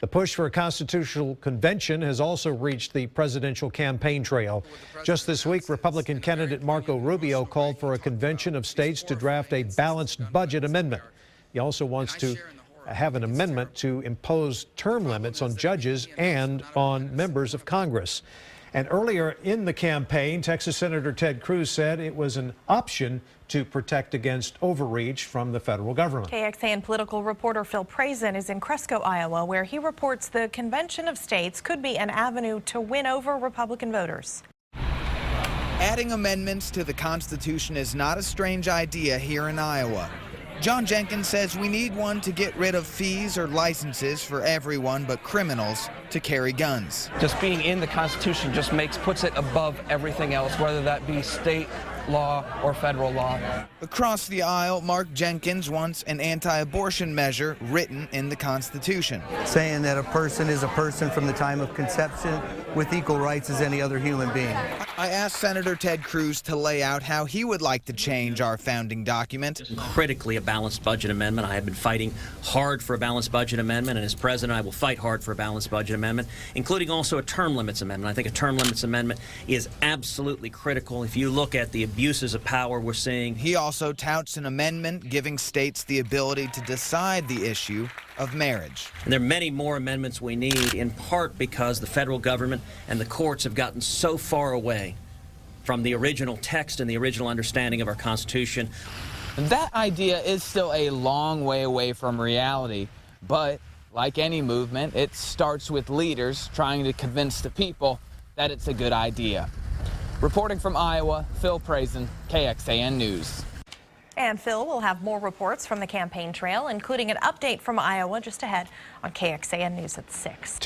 The push for a constitutional convention has also reached the presidential campaign trail. Just this week, Republican candidate Marco Rubio called for a convention of states to draft a balanced budget amendment. He also wants to have an amendment to impose term limits on judges and on members of Congress. And earlier in the campaign, Texas Senator Ted Cruz said it was an option to protect against overreach from the federal government. KXAN political reporter Phil Prazan is in Cresco, Iowa, where he reports the convention of states could be an avenue to win over Republican voters. Adding amendments to the Constitution is not a strange idea here in Iowa. John Jenkins says we need one to get rid of fees or licenses for everyone but criminals to carry guns. Just being in the Constitution just puts it above everything else, whether that be state law or federal law. Across the aisle, Mark Jenkins wants an anti-abortion measure written in the Constitution. Saying that a person is a person from the time of conception with equal rights as any other human being. I asked Senator Ted Cruz to lay out how he would like to change our founding document. Critically, a balanced budget amendment. I have been fighting hard for a balanced budget amendment, and as president, I will fight hard for a balanced budget amendment, including also a term limits amendment. I think a term limits amendment is absolutely critical. If you look at the abuses of power we're seeing. He also touts an amendment giving states the ability to decide the issue of marriage. And there are many more amendments we need, in part because the federal government and the courts have gotten so far away from the original text and the original understanding of our Constitution. That idea is still a long way away from reality, but like any movement, it starts with leaders trying to convince the people that it's a good idea. Reporting from Iowa, Phil Prazan, KXAN News. And Phil will have more reports from the campaign trail, including an update from Iowa just ahead on KXAN News at 6.